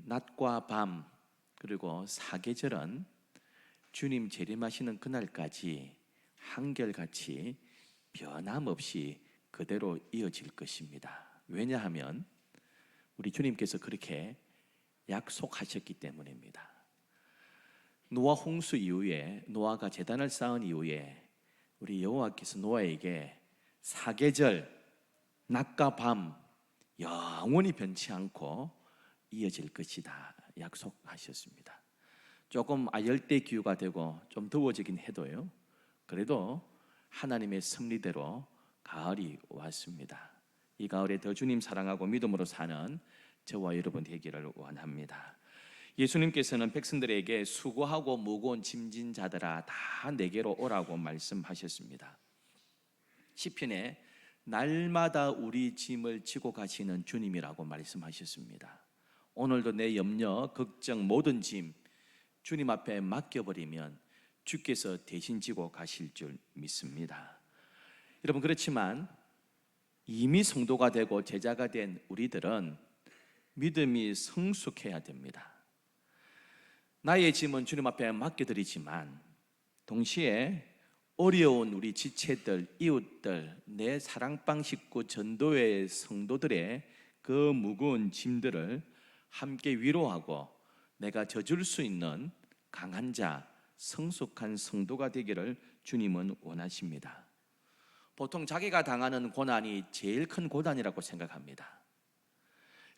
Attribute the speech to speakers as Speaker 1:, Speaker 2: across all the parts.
Speaker 1: 낮과 밤 그리고 사계절은 주님 재림하시는 그날까지 한결같이 변함없이 그대로 이어질 것입니다. 왜냐하면 우리 주님께서 그렇게 약속하셨기 때문입니다. 노아 홍수 이후에, 노아가 제단을 쌓은 이후에 우리 여호와께서 노아에게 사계절, 낮과 밤 영원히 변치 않고 이어질 것이다 약속하셨습니다. 조금 아열대 기후가 되고 좀 더워지긴 해도요, 그래도 하나님의 섭리대로 가을이 왔습니다. 이 가을에 더 주님 사랑하고 믿음으로 사는 저와 여러분 되기를 원합니다. 예수님께서는 백성들에게 수고하고 무거운 짐진 자들아 다 내게로 오라고 말씀하셨습니다. 시편에 날마다 우리 짐을 지고 가시는 주님이라고 말씀하셨습니다. 오늘도 내 염려, 걱정, 모든 짐 주님 앞에 맡겨버리면 주께서 대신 지고 가실 줄 믿습니다. 여러분, 그렇지만 이미 성도가 되고 제자가 된 우리들은 믿음이 성숙해야 됩니다. 나의 짐은 주님 앞에 맡겨드리지만 동시에 어려운 우리 지체들, 이웃들, 내 사랑방 식구, 전도회 성도들의 그 무거운 짐들을 함께 위로하고 내가 져줄 수 있는 강한 자, 성숙한 성도가 되기를 주님은 원하십니다. 보통 자기가 당하는 고난이 제일 큰 고난이라고 생각합니다.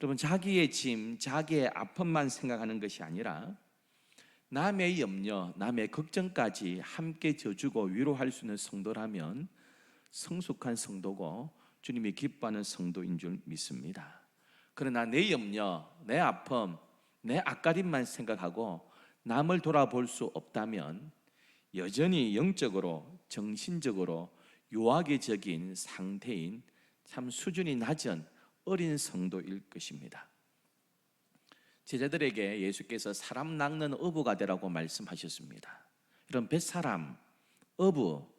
Speaker 1: 여러분, 자기의 짐, 자기의 아픔만 생각하는 것이 아니라 남의 염려, 남의 걱정까지 함께 져주고 위로할 수 있는 성도라면 성숙한 성도고 주님이 기뻐하는 성도인 줄 믿습니다. 그러나 내 염려, 내 아픔, 내 앞가림만 생각하고 남을 돌아볼 수 없다면 여전히 영적으로, 정신적으로 유아기적인 상태인 참 수준이 낮은 어린 성도일 것입니다. 제자들에게 예수께서 사람 낚는 어부가 되라고 말씀하셨습니다. 이런 뱃사람, 어부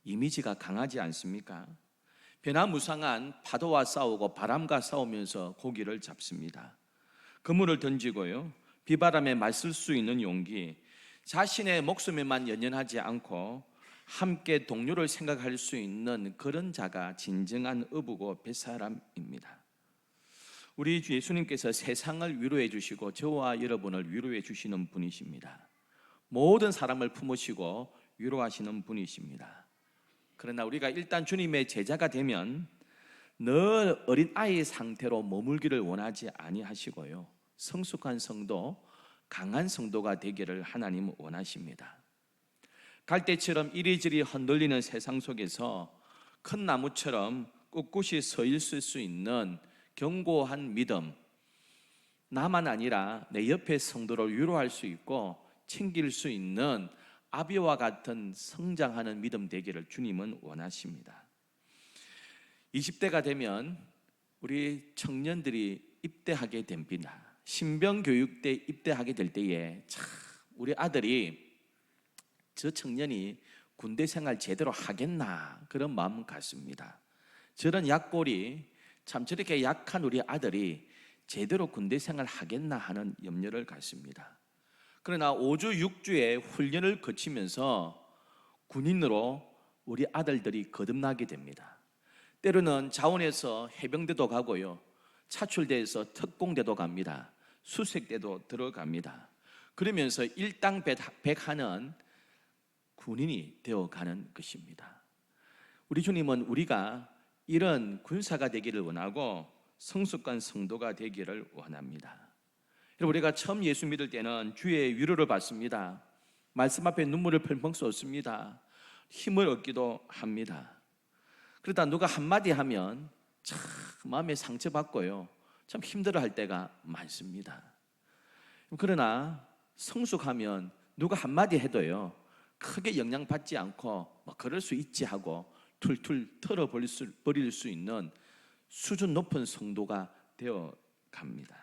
Speaker 1: 이미지가 강하지 않습니까? 변화무쌍한 파도와 싸우고 바람과 싸우면서 고기를 잡습니다. 그물을 던지고요, 비바람에 맞설 수 있는 용기, 자신의 목숨에만 연연하지 않고 함께 동료를 생각할 수 있는 그런 자가 진정한 어부고 뱃사람입니다. 우리 주 예수님께서 세상을 위로해 주시고 저와 여러분을 위로해 주시는 분이십니다. 모든 사람을 품으시고 위로하시는 분이십니다. 그러나 우리가 일단 주님의 제자가 되면 늘 어린아이의 상태로 머물기를 원하지 아니하시고요, 성숙한 성도, 강한 성도가 되기를 하나님은 원하십니다. 갈대처럼 이리저리 흔들리는 세상 속에서 큰 나무처럼 꿋꿋이 서 있을 수 있는 견고한 믿음, 나만 아니라 내 옆에 성도를 위로할 수 있고 챙길 수 있는 아비와 같은 성장하는 믿음 되기를 주님은 원하십니다. 20대가 되면 우리 청년들이 입대하게 됩니다. 신병교육대 입대하게 될 때에 참 우리 아들이, 저 청년이 군대 생활 제대로 하겠나 그런 마음 같습니다. 저런 약골이, 참 저렇게 약한 우리 아들이 제대로 군대 생활 하겠나 하는 염려를 갖습니다. 그러나 5주 6주의 훈련을 거치면서 군인으로 우리 아들들이 거듭나게 됩니다. 때로는 자원에서 해병대도 가고요, 차출대에서 특공대도 갑니다. 수색대도 들어갑니다. 그러면서 일당백하는 군인이 되어가는 것입니다. 우리 주님은 우리가 이런 군사가 되기를 원하고 성숙한 성도가 되기를 원합니다. 여러분, 우리가 처음 예수 믿을 때는 주의 위로를 받습니다. 말씀 앞에 눈물을 펑펑 쏟습니다. 힘을 얻기도 합니다. 그러다 누가 한마디 하면 참 마음에 상처받고요, 참 힘들어할 때가 많습니다. 그러나 성숙하면 누가 한마디 해도요 크게 영향받지 않고 그럴 수 있지 하고 툴툴 털어버릴 수 있는 수준 높은 성도가 되어 갑니다.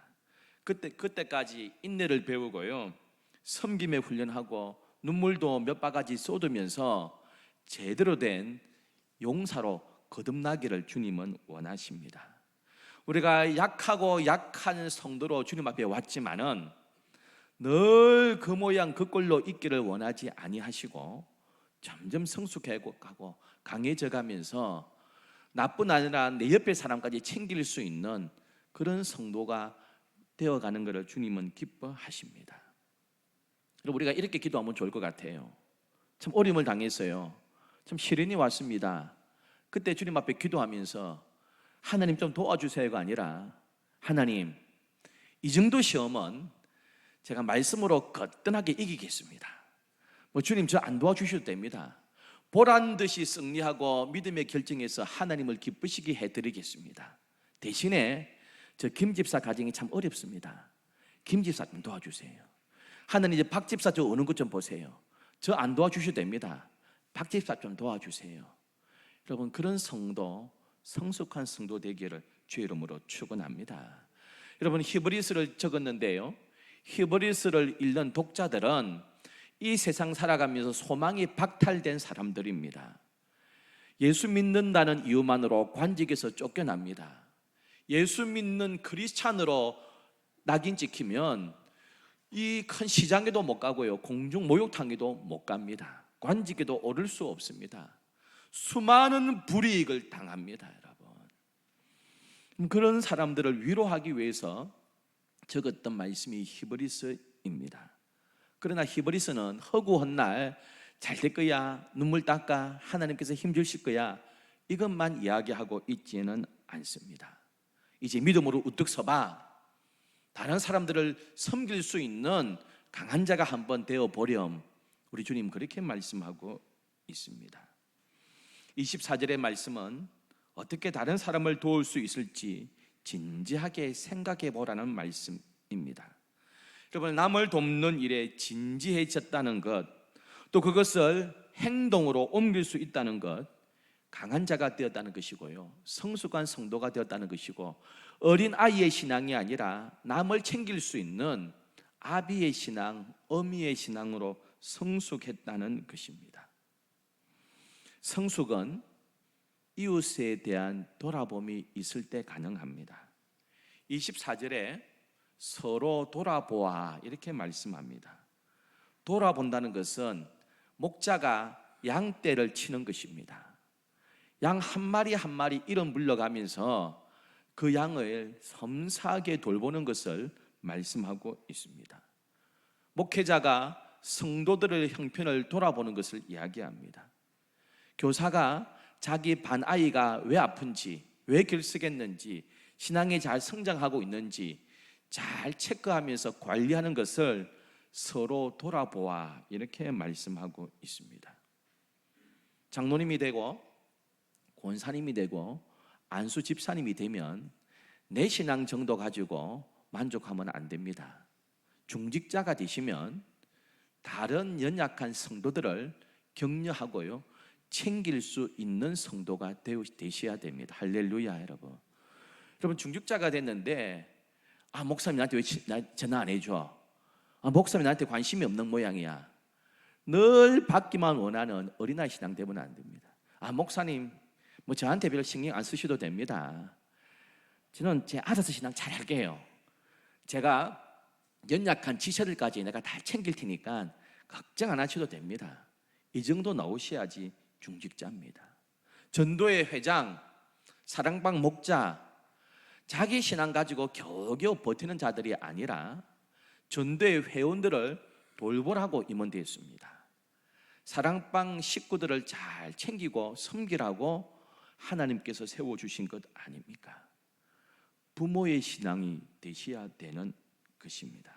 Speaker 1: 그때까지 인내를 배우고요, 섬김에 훈련하고 눈물도 몇 바가지 쏟으면서 제대로 된 용사로 거듭나기를 주님은 원하십니다. 우리가 약하고 약한 성도로 주님 앞에 왔지만은 늘 그 모양 그 꼴로 있기를 원하지 아니하시고 점점 성숙해가고 강해져 가면서 나뿐 아니라 내 옆에 사람까지 챙길 수 있는 그런 성도가 되어가는 것을 주님은 기뻐하십니다. 그리고 우리가 이렇게 기도하면 좋을 것 같아요. 참 어려움을 당했어요. 참 시련이 왔습니다. 그때 주님 앞에 기도하면서 하나님 좀 도와주세요가 아니라 하나님, 이 정도 시험은 제가 말씀으로 거뜬하게 이기겠습니다. 뭐 주님 저 안 도와주셔도 됩니다. 보란 듯이 승리하고 믿음의 결정에서 하나님을 기쁘시게 해드리겠습니다. 대신에 저 김 집사 가정이 참 어렵습니다. 김 집사 좀 도와주세요. 하나님 이제 박 집사 저 오는 것 좀 보세요. 저 안 도와주셔도 됩니다. 박 집사 좀 도와주세요. 여러분, 그런 성도, 성숙한 성도 되기를 주의 이름으로 축원합니다. 여러분, 히브리서를 적었는데요, 히브리서를 읽는 독자들은 이 세상 살아가면서 소망이 박탈된 사람들입니다. 예수 믿는다는 이유만으로 관직에서 쫓겨납니다. 예수 믿는 크리스찬으로 낙인 찍히면 이 큰 시장에도 못 가고요, 공중 목욕탕에도 못 갑니다. 관직에도 오를 수 없습니다. 수많은 불이익을 당합니다, 여러분. 그런 사람들을 위로하기 위해서 적었던 말씀이 히브리서입니다. 그러나 히브리서는 허구한 날 잘 될 거야, 눈물 닦아, 하나님께서 힘주실 거야, 이것만 이야기하고 있지는 않습니다. 이제 믿음으로 우뚝 서봐. 다른 사람들을 섬길 수 있는 강한 자가 한번 되어보렴. 우리 주님 그렇게 말씀하고 있습니다. 24절의 말씀은 어떻게 다른 사람을 도울 수 있을지 진지하게 생각해 보라는 말씀입니다. 여러분, 남을 돕는 일에 진지해졌다는 것, 또 그것을 행동으로 옮길 수 있다는 것, 강한 자가 되었다는 것이고요, 성숙한 성도가 되었다는 것이고, 어린 아이의 신앙이 아니라 남을 챙길 수 있는 아비의 신앙, 어미의 신앙으로 성숙했다는 것입니다. 성숙은 이웃에 대한 돌아봄이 있을 때 가능합니다. 24절에 서로 돌아보아 이렇게 말씀합니다. 돌아본다는 것은 목자가 양떼를 치는 것입니다. 양 한 마리 한 마리 이름 불러가면서 그 양을 섬세하게 돌보는 것을 말씀하고 있습니다. 목회자가 성도들의 형편을 돌아보는 것을 이야기합니다. 교사가 자기 반 아이가 왜 아픈지, 왜 결석했는지, 신앙에 잘 성장하고 있는지 잘 체크하면서 관리하는 것을 서로 돌아보아 이렇게 말씀하고 있습니다. 장로님이 되고 권사님이 되고 안수 집사님이 되면 내 신앙 정도 가지고 만족하면 안 됩니다. 중직자가 되시면 다른 연약한 성도들을 격려하고요, 챙길 수 있는 성도가 되셔야 됩니다. 할렐루야, 여러분. 여러분, 중직자가 됐는데 목사님 나한테 왜 전화 안 해줘? 목사님 나한테 관심이 없는 모양이야. 늘 받기만 원하는 어린아이 신앙 되면 안 됩니다. 목사님 뭐 저한테 별 신경 안 쓰셔도 됩니다. 저는 제 알아서 신앙 잘 할게요. 제가 연약한 지체들까지 내가 다 챙길 테니까 걱정 안 하셔도 됩니다. 이 정도 나오셔야지 중직자입니다. 전도회 회장, 사랑방 목자, 자기 신앙 가지고 겨우겨우 버티는 자들이 아니라 전도회 회원들을 돌보라고 임원되었습니다. 사랑방 식구들을 잘 챙기고 섬기라고 하나님께서 세워주신 것 아닙니까? 부모의 신앙이 되셔야 되는 것입니다.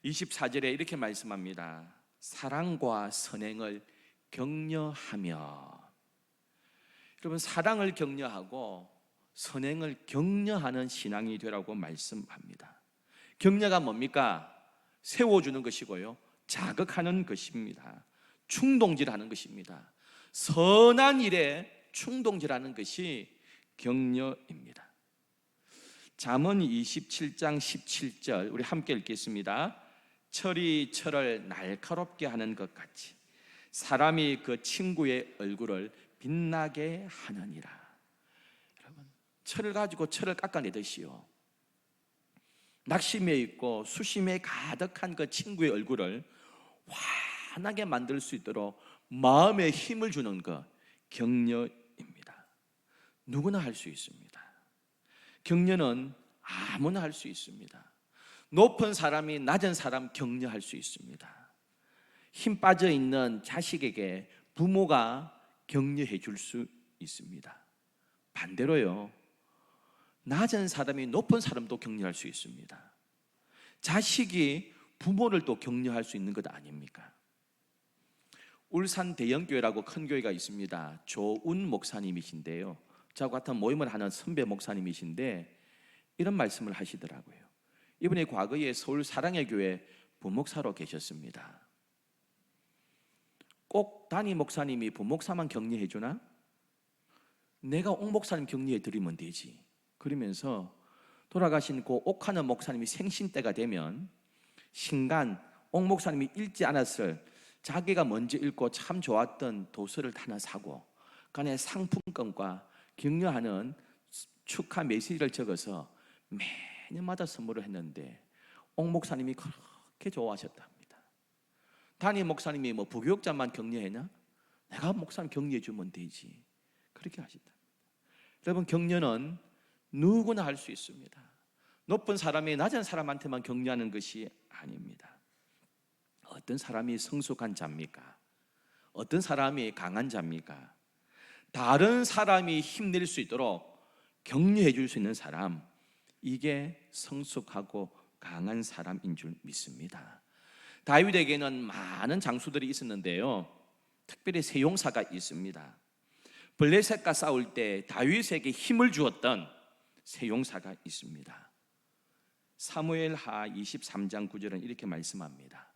Speaker 1: 24절에 이렇게 말씀합니다. 사랑과 선행을 격려하며. 여러분, 사랑을 격려하고 선행을 격려하는 신앙이 되라고 말씀합니다. 격려가 뭡니까? 세워주는 것이고요, 자극하는 것입니다. 충동질하는 것입니다. 선한 일에 충동질하는 것이 격려입니다. 잠언 27장 17절 우리 함께 읽겠습니다. 철이 철을 날카롭게 하는 것 같이 사람이 그 친구의 얼굴을 빛나게 하느니라. 여러분, 철을 가지고 철을 깎아내듯이요, 낙심에 있고 수심에 가득한 그 친구의 얼굴을 환하게 만들 수 있도록 마음에 힘을 주는 것, 격려입니다. 누구나 할 수 있습니다. 격려는 아무나 할 수 있습니다. 높은 사람이 낮은 사람 격려할 수 있습니다. 힘 빠져 있는 자식에게 부모가 격려해 줄 수 있습니다. 반대로요, 낮은 사람이 높은 사람도 격려할 수 있습니다. 자식이 부모를 또 격려할 수 있는 것 아닙니까? 울산 대형교회라고 큰 교회가 있습니다. 조운 목사님이신데요, 저와 같은 모임을 하는 선배 목사님이신데 이런 말씀을 하시더라고요. 이분이 과거에 서울 사랑의 교회 부목사로 계셨습니다. 꼭 담임 목사님이 부목사만 격려해 주나? 내가 옥 목사님 격려해 드리면 되지. 그러면서 돌아가신 그 옥하는 목사님이 생신 때가 되면 신간 옥 목사님이 읽지 않았을 자기가 먼저 읽고 참 좋았던 도서를 하나 사고 그 안에 상품권과 격려하는 축하 메시지를 적어서 매년마다 선물을 했는데 옥 목사님이 그렇게 좋아하셨답니다. 담임 목사님이 뭐 부교육자만 격려했냐? 내가 목사님 격려해 주면 되지. 그렇게 하시다. 여러분, 격려는 누구나 할 수 있습니다. 높은 사람이 낮은 사람한테만 격려하는 것이 아닙니다. 어떤 사람이 성숙한 자입니까? 어떤 사람이 강한 자입니까? 다른 사람이 힘낼 수 있도록 격려해 줄 수 있는 사람, 이게 성숙하고 강한 사람인 줄 믿습니다. 다윗에게는 많은 장수들이 있었는데요, 특별히 세 용사가 있습니다. 블레셋과 싸울 때 다윗에게 힘을 주었던 세 용사가 있습니다. 사무엘하 23장 9절은 이렇게 말씀합니다.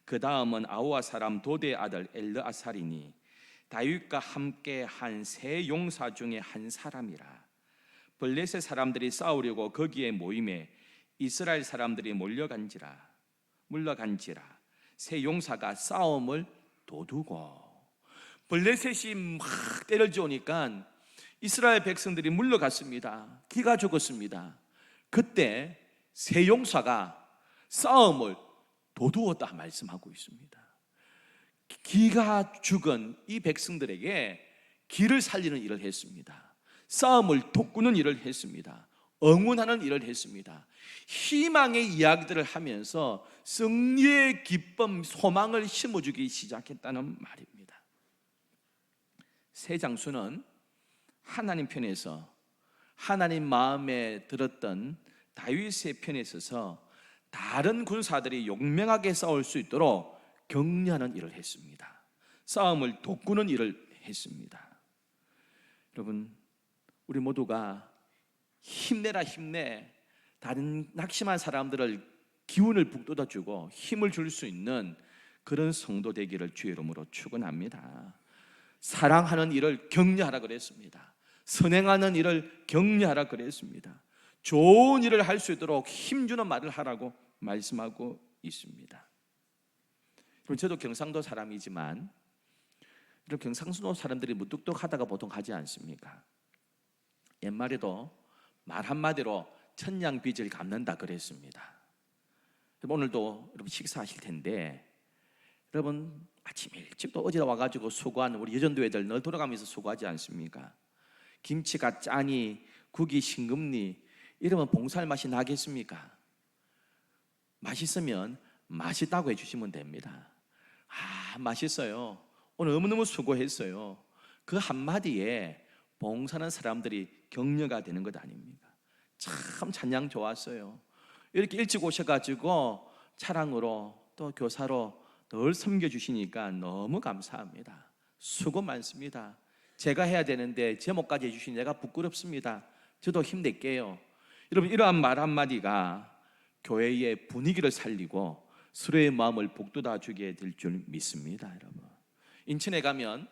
Speaker 1: 그 다음은 아우아 사람 도대의 아들 엘르아살이니 다윗과 함께 한 세 용사 중에 한 사람이라. 블레셋 사람들이 싸우려고 거기에 모임에 이스라엘 사람들이 물러간지라 세 용사가 싸움을 도두고. 블레셋이 막 때를 지으니까 이스라엘 백성들이 물러갔습니다. 기가 죽었습니다. 그때 세 용사가 싸움을 도두었다 말씀하고 있습니다. 기가 죽은 이 백성들에게 기를 살리는 일을 했습니다. 싸움을 돋구는 일을 했습니다. 응원하는 일을 했습니다. 희망의 이야기들을 하면서 승리의 기쁨, 소망을 심어주기 시작했다는 말입니다. 세 장수는 하나님 편에서, 하나님 마음에 들었던 다윗의 편에 서서 다른 군사들이 용맹하게 싸울 수 있도록 격려하는 일을 했습니다. 싸움을 돋구는 일을 했습니다. 여러분, 우리 모두가 힘내라 힘내, 다른 낙심한 사람들을 기운을 북돋아주고 힘을 줄 수 있는 그런 성도 되기를 주의 이름으로 축원합니다. 사랑하는 일을 격려하라 그랬습니다. 선행하는 일을 격려하라 그랬습니다. 좋은 일을 할 수 있도록 힘주는 말을 하라고 말씀하고 있습니다. 그럼 저도 경상도 사람이지만 이런 경상도 사람들이 무뚝뚝하다가 보통 하지 않습니까? 옛말에도 말 한마디로 천냥빚을 갚는다 그랬습니다. 오늘도 여러분 식사하실 텐데, 여러분 아침 일찍 또 어제 와가지고 수고하는 우리 여전도 애들 늘 돌아가면서 수고하지 않습니까? 김치가 짜니 국이 싱겁니 이러면 봉사할 맛이 나겠습니까? 맛있으면 맛있다고 해주시면 됩니다. 아, 맛있어요, 오늘 너무너무 수고했어요, 그 한마디에 봉사하는 사람들이 격려가 되는 것 아닙니까? 참 찬양 좋았어요, 이렇게 일찍 오셔가지고 차량으로 또 교사로 늘 섬겨주시니까 너무 감사합니다. 수고 많습니다. 제가 해야 되는데 제목까지 해주시니 내가 부끄럽습니다. 저도 힘낼게요. 여러분, 이러한 말 한마디가 교회의 분위기를 살리고 서로의 마음을 북돋아주게 될 줄 믿습니다. 여러분, 인천에 가면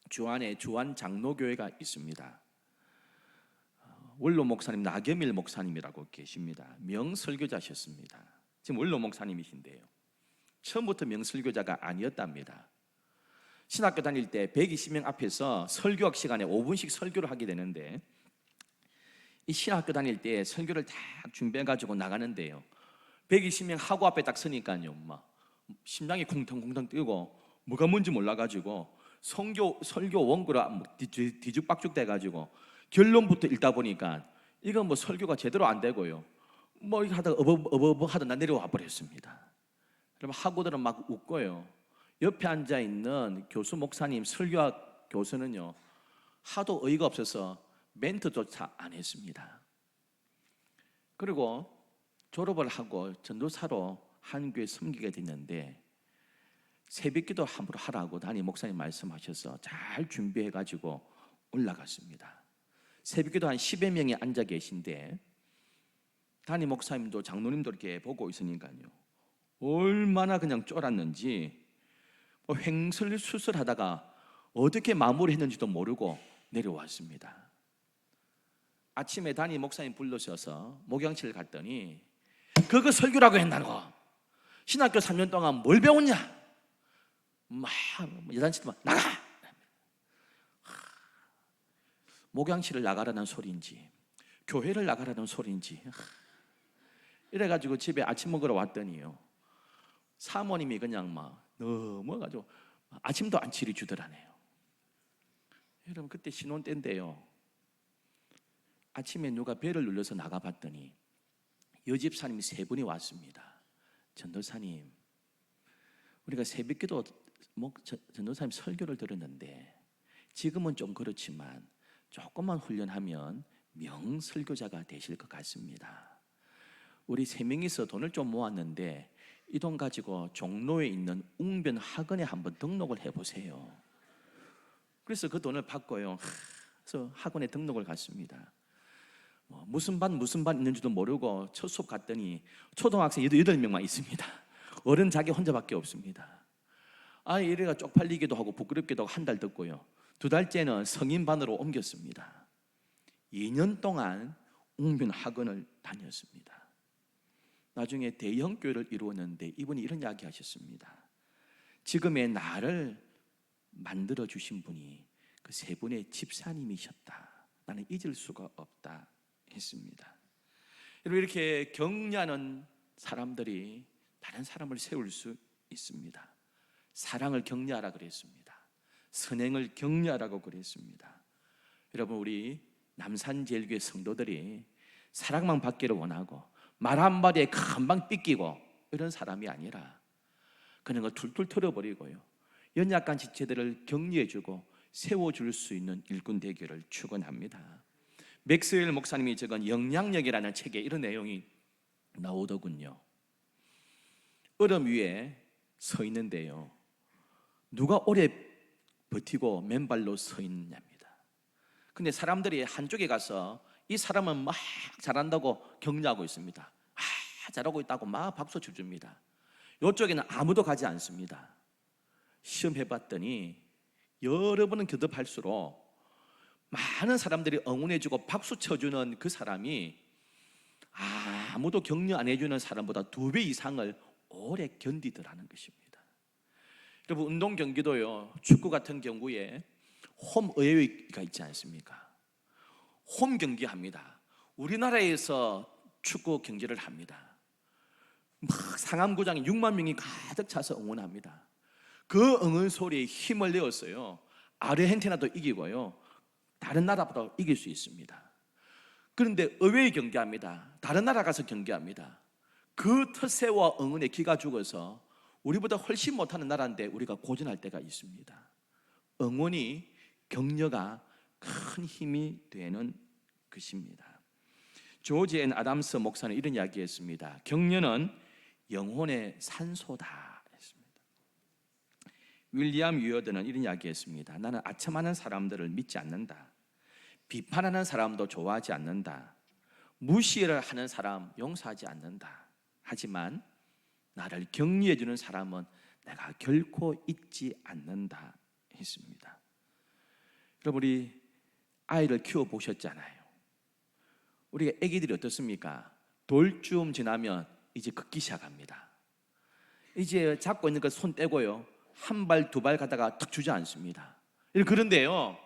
Speaker 1: 주안에 주안 장로교회가 있습니다. 원로 목사님 나겸일 목사님이라고 계십니다. 명설교자셨습니다. 지금 원로 목사님이신데요, 처음부터 명설교자가 아니었답니다. 신학교 다닐 때 120명 앞에서 설교학 시간에 5분씩 설교를 하게 되는데 이 신학교 다닐 때 설교를 다 준비해 가지고 나가는데요, 120명 하고 앞에 딱 서니까요, 막 심장이 쿵텅쿵텅 뛰고 뭐가 뭔지 몰라 가지고 설교 원고를 뒤죽박죽 돼 가지고 결론부터 읽다 보니까 이건 뭐 설교가 제대로 안 되고요, 뭐 이렇게 하다가 어버버 하다 나 내려와 버렸습니다. 그럼 학우들은 막 웃고요, 옆에 앉아 있는 교수 목사님 설교학 교수는요 하도 어이가 없어서 멘트조차 안 했습니다. 그리고 졸업을 하고 전도사로 한 교회 섬기게 됐는데, 새벽기도 함부로 하라고 담임 목사님 말씀하셔서 잘 준비해가지고 올라갔습니다. 새벽기도 한 10여 명이 앉아 계신데 담임 목사님도 장로님도 이렇게 보고 있으니까요, 얼마나 그냥 쫄았는지 횡설수설하다가 어떻게 마무리했는지도 모르고 내려왔습니다. 아침에 담임 목사님 불러셔서 목양실을 갔더니 그거 설교라고 했나고, 신학교 3년 동안 뭘 배웠냐, 막 여단치도 막 나가, 목양실을 나가라는 소리인지 교회를 나가라는 소리인지 이래가지고 집에 아침 먹으러 왔더니요, 사모님이 그냥 막 넘어가지고 아침도 안 차려주더라네요. 여러분, 그때 신혼 때인데요, 아침에 누가 벨을 눌러서 나가봤더니 여집사님이 3분이 왔습니다. 전도사님, 우리가 새벽기도 전도사님 설교를 들었는데 지금은 좀 그렇지만 조금만 훈련하면 명설교자가 되실 것 같습니다. 우리 3명이서 돈을 좀 모았는데 이 돈 가지고 종로에 있는 웅변 학원에 한번 등록을 해보세요. 그래서 그 돈을 받고요, 그래서 학원에 등록을 갔습니다. 무슨 반 있는지도 모르고 첫 수업 갔더니 초등학생 8명만 있습니다. 어른 자기 혼자밖에 없습니다. 이래가 쪽팔리기도 하고 부끄럽기도 하고 한 달 듣고요, 2달째는 성인반으로 옮겼습니다. 2년 동안 웅변 학원을 다녔습니다. 나중에 대형 교회를 이루었는데 이분이 이런 이야기 하셨습니다. 지금의 나를 만들어 주신 분이 그 3분의 집사님이셨다, 나는 잊을 수가 없다 했습니다. 여러분, 이렇게 격려하는 사람들이 다른 사람을 세울 수 있습니다. 사랑을 격려하라 그랬습니다. 선행을 격려하라고 그랬습니다. 여러분, 우리 남산제일교회 성도들이 사랑만 받기를 원하고 말 한마디에 금방 삐끼고 이런 사람이 아니라 그런 거 툴툴 털어버리고요, 연약한 지체들을 격려해주고 세워줄 수 있는 일꾼 되기를 축원합니다. 맥스웰 목사님이 적은 영향력이라는 책에 이런 내용이 나오더군요. 얼음 위에 서 있는데요, 누가 오래 버티고 맨발로 서 있느냐입니다. 근데 사람들이 한쪽에 가서 이 사람은 막 잘한다고 격려하고 있습니다. 잘하고 있다고 막 박수 쳐줍니다. 이쪽에는 아무도 가지 않습니다. 시험해봤더니 여러 번은 교접할수록 많은 사람들이 응원해주고 박수 쳐주는 그 사람이 아무도 격려 안 해주는 사람보다 2배 이상을 오래 견디더라는 것입니다. 여러분, 운동 경기도요, 축구 같은 경우에 홈 어웨이가 있지 않습니까? 홈 경기합니다. 우리나라에서 축구 경기를 합니다. 막 상암구장에 6만 명이 가득 차서 응원합니다. 그 응원 소리에 힘을 내었어요. 아르헨티나도 이기고요, 다른 나라보다 이길 수 있습니다. 그런데 어웨이 경기합니다. 다른 나라 가서 경기합니다. 그 터세와 응원에 기가 죽어서 우리보다 훨씬 못하는 나라인데 우리가 고전할 때가 있습니다. 응원이, 격려가 큰 힘이 되는 것입니다. 조지 앤 아담스 목사는 이런 이야기했습니다. 격려는 영혼의 산소다 했습니다. 윌리엄 위어드는 이런 이야기했습니다. 나는 아첨하는 사람들을 믿지 않는다. 비판하는 사람도 좋아하지 않는다. 무시를 하는 사람 용서하지 않는다. 하지만 나를 격려해 주는 사람은 내가 결코 잊지 않는다 했습니다. 여러분, 우리 아이를 키워보셨잖아요. 우리가 아기들이 어떻습니까? 돌쯤 지나면 이제 걷기 시작합니다. 이제 잡고 있는 거 손 떼고요, 한 발, 2발 가다가 탁 주저앉습니다. 그런데요,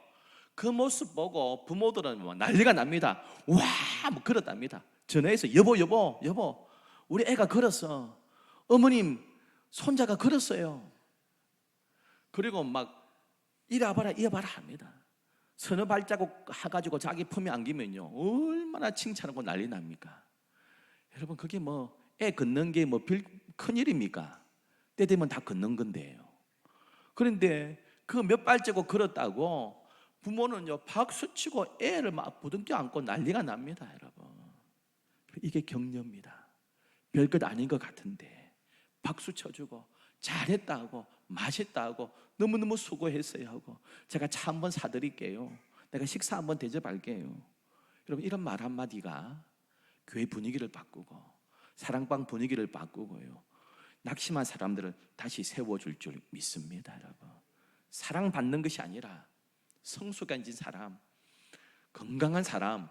Speaker 1: 그 모습 보고 부모들은 뭐 난리가 납니다. 와, 뭐 그렇답니다. 전화해서 여보 여보 여보 우리 애가 걸었어. 어머님 손자가 걸었어요. 그리고 막 이래봐라 이래봐라 합니다. 서너 발자국 해가지고 자기 품에 안기면요 얼마나 칭찬하고 난리 납니까? 여러분 그게 뭐 애 걷는 게 뭐 큰일입니까? 때 되면 다 걷는 건데요. 그런데 그 몇 발자국 걸었다고 부모는요 박수치고 애를 막 부둥켜 안고 난리가 납니다. 여러분 이게 격려입니다. 별것 아닌 것 같은데 박수 쳐주고 잘했다고 맛있다고 너무너무 수고했어요 하고 제가 차 한번 사드릴게요. 내가 식사 한번 대접할게요. 여러분 이런 말 한마디가 교회 분위기를 바꾸고 사랑방 분위기를 바꾸고요 낙심한 사람들을 다시 세워줄 줄 믿습니다. 여러분 사랑받는 것이 아니라 성숙한 사람, 건강한 사람,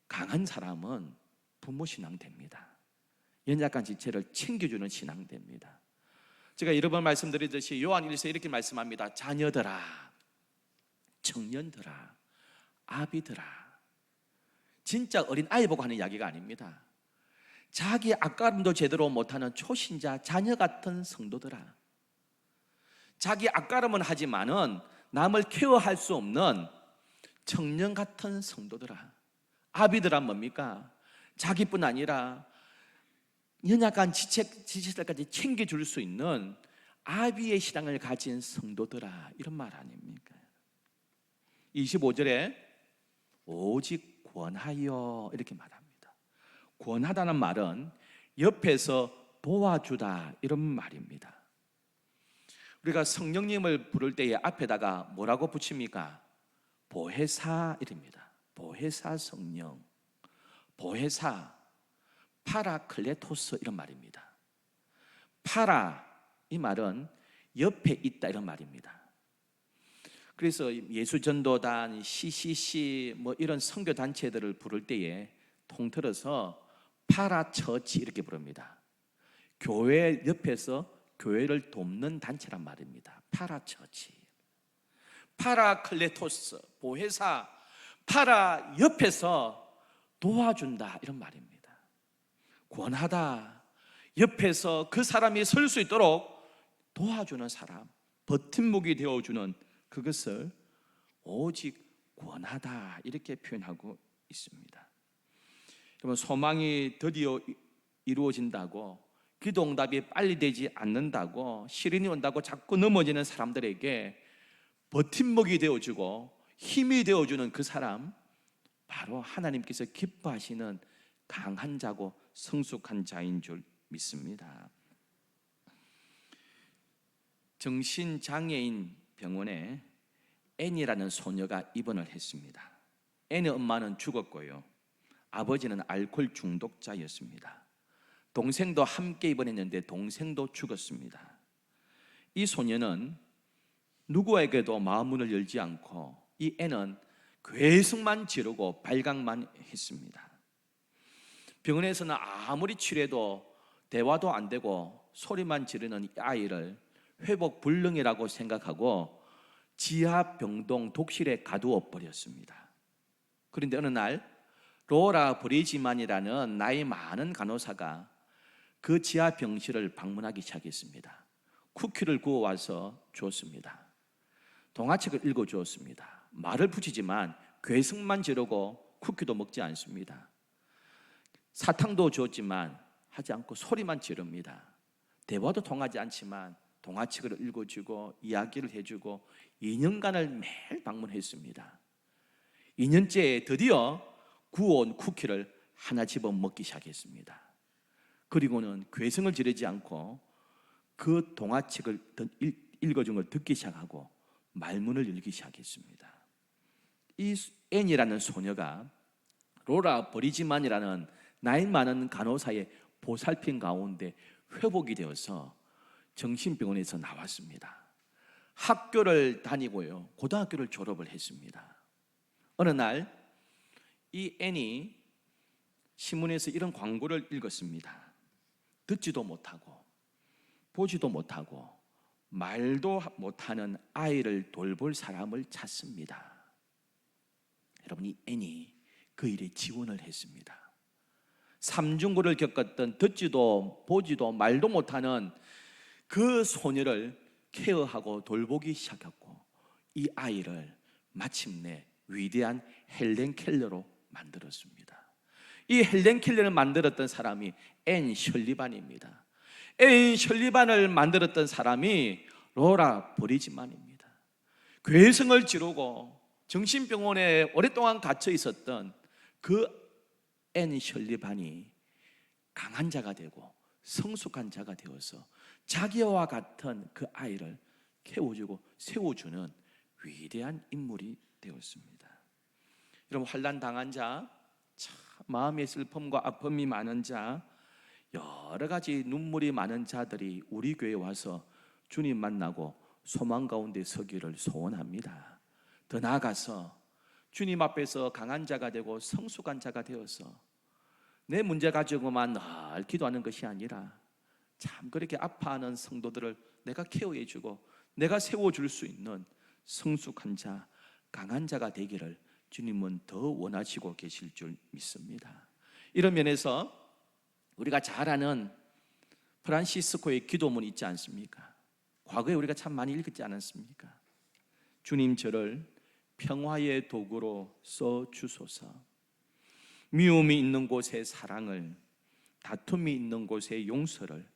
Speaker 1: 강한 사람은 부모 신앙 됩니다. 연약한 지체를 챙겨주는 신앙 됩니다. 제가 여러 번 말씀드리듯이 요한 1서 이렇게 말씀합니다. 자녀들아, 청년들아, 아비들아. 진짜 어린 아이 보고 하는 이야기가 아닙니다. 자기 앞가림도 제대로 못하는 초신자, 자녀 같은 성도들아. 자기 앞가림은 하지만은 남을 케어할 수 없는 청년 같은 성도들아. 아비들아 뭡니까? 자기뿐 아니라 연약한 지체들까지 챙겨줄 수 있는 아비의 신앙을 가진 성도들아, 이런 말 아닙니까? 25절에 오직 권하여 이렇게 말합니다. 권하다는 말은 옆에서 도와주다 이런 말입니다. 우리가 성령님을 부를 때에 앞에다가 뭐라고 붙입니까? 보혜사 이랍니다. 보혜사 성령, 보혜사, 파라클레토스 이런 말입니다. 파라 이 말은 옆에 있다 이런 말입니다. 그래서 예수전도단, CCC 뭐 이런 선교 단체들을 부를 때에 통틀어서 파라처치 이렇게 부릅니다. 교회 옆에서 교회를 돕는 단체란 말입니다. 파라처치, 파라클레토스, 보혜사, 파라 옆에서 도와준다 이런 말입니다. 권하다, 옆에서 그 사람이 설 수 있도록 도와주는 사람, 버팀목이 되어주는 그것을 오직 권하다 이렇게 표현하고 있습니다. 여러분 소망이 드디어 이루어진다고, 기도 응답이 빨리 되지 않는다고, 시련이 온다고 자꾸 넘어지는 사람들에게 버팀목이 되어주고 힘이 되어주는 그 사람, 바로 하나님께서 기뻐하시는 강한 자고 성숙한 자인 줄 믿습니다. 정신장애인 병원에 앤이라는 소녀가 입원을 했습니다. 앤의 엄마는 죽었고요, 아버지는 알코올 중독자였습니다. 동생도 함께 입원했는데 동생도 죽었습니다. 이 소녀는 누구에게도 마음문을 열지 않고 이 앤은 괴성만 지르고 발각만 했습니다. 병원에서는 아무리 치료해도 대화도 안 되고 소리만 지르는 이 아이를 회복 불능이라고 생각하고 지하병동 독실에 가두어 버렸습니다. 그런데 어느 날 로라 브리지만이라는 나이 많은 간호사가 그 지하병실을 방문하기 시작했습니다. 쿠키를 구워와서 주었습니다. 동화책을 읽어주었습니다. 말을 붙이지만 괴성만 지르고 쿠키도 먹지 않습니다. 사탕도 주었지만 하지 않고 소리만 지릅니다. 대화도 통하지 않지만 동화책을 읽어주고 이야기를 해주고 2년간을 매일 방문했습니다. 2년째에 드디어 구워온 쿠키를 하나 집어 먹기 시작했습니다. 그리고는 괴성을 지르지 않고 그 동화책을 읽어준 걸 듣기 시작하고 말문을 열기 시작했습니다. 이 앤이라는 소녀가 로라 브리지만이라는 나이 많은 간호사의 보살핌 가운데 회복이 되어서 정신병원에서 나왔습니다. 학교를 다니고요, 고등학교를 졸업을 했습니다. 어느 날 이 앤이 신문에서 이런 광고를 읽었습니다. 듣지도 못하고 보지도 못하고 말도 못하는 아이를 돌볼 사람을 찾습니다. 여러분, 이 앤이 그 일에 지원을 했습니다. 삼중고를 겪었던 듣지도 보지도 말도 못하는 그 소녀를 케어하고 돌보기 시작했고, 이 아이를 마침내 위대한 헬렌 켈러로 만들었습니다. 이 헬렌 켈러를 만들었던 사람이 앤 셜리반입니다. 앤 셜리반을 만들었던 사람이 로라 브리지만입니다. 괴성을 지르고 정신병원에 오랫동안 갇혀 있었던 그 앤 셜리반이 강한 자가 되고 성숙한 자가 되어서 자기와 같은 그 아이를 키워주고 세워주는 위대한 인물이 되었습니다. 여러분, 환난 당한 자, 참 마음의 슬픔과 아픔이 많은 자, 여러 가지 눈물이 많은 자들이 우리 교회에 와서 주님 만나고 소망 가운데 서기를 소원합니다. 더 나아가서 주님 앞에서 강한 자가 되고 성숙한 자가 되어서 내 문제 가지고만 늘 기도하는 것이 아니라 참 그렇게 아파하는 성도들을 내가 케어해주고 내가 세워줄 수 있는 성숙한 자, 강한 자가 되기를 주님은 더 원하시고 계실 줄 믿습니다. 이런 면에서 우리가 잘 아는 프란시스코의 기도문 있지 않습니까? 과거에 우리가 참 많이 읽었지 않았습니까? 주님, 저를 평화의 도구로 써주소서. 미움이 있는 곳에 사랑을, 다툼이 있는 곳에 용서를,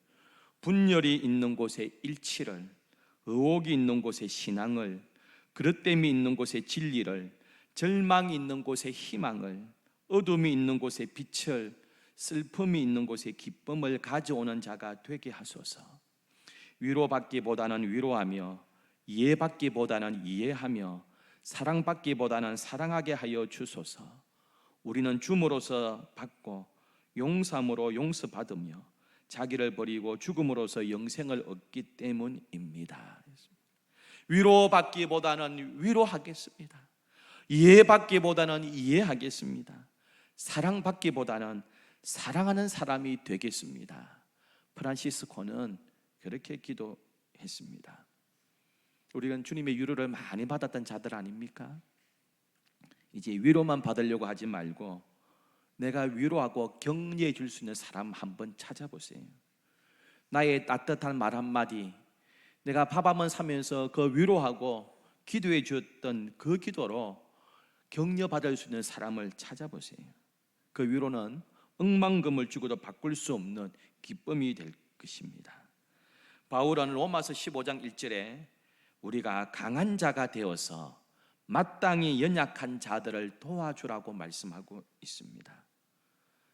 Speaker 1: 분열이 있는 곳에 일치를, 의혹이 있는 곳에 신앙을, 그릇됨이 있는 곳에 진리를, 절망이 있는 곳에 희망을, 어둠이 있는 곳에 빛을, 슬픔이 있는 곳에 기쁨을 가져오는 자가 되게 하소서. 위로받기보다는 위로하며, 이해받기보다는 이해하며, 사랑받기보다는 사랑하게 하여 주소서. 우리는 줌으로써 받고 용서함으로 용서받으며 자기를 버리고 죽음으로써 영생을 얻기 때문입니다. 위로받기보다는 위로하겠습니다. 이해받기보다는 이해하겠습니다. 사랑받기보다는 사랑하는 사람이 되겠습니다. 프란시스코는 그렇게 기도했습니다. 우리는 주님의 위로를 많이 받았던 자들 아닙니까? 이제 위로만 받으려고 하지 말고 내가 위로하고 격려해 줄 수 있는 사람 한번 찾아보세요. 나의 따뜻한 말 한마디, 내가 밥 한번 사면서 그 위로하고 기도해 주었던 그 기도로 격려받을 수 있는 사람을 찾아보세요. 그 위로는 억만금을 주고도 바꿀 수 없는 기쁨이 될 것입니다. 바울은 로마서 15장 1절에 우리가 강한 자가 되어서 마땅히 연약한 자들을 도와주라고 말씀하고 있습니다.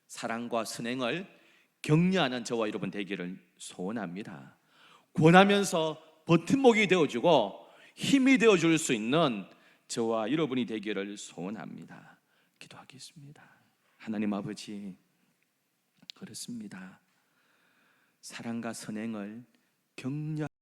Speaker 1: 사랑과 선행을 격려하는 저와 여러분 되기를 소원합니다. 권하면서 버팀목이 되어주고 힘이 되어줄 수 있는 저와 여러분이 되기를 소원합니다. 기도하겠습니다. 하나님 아버지, 그렇습니다. 사랑과 선행을 격려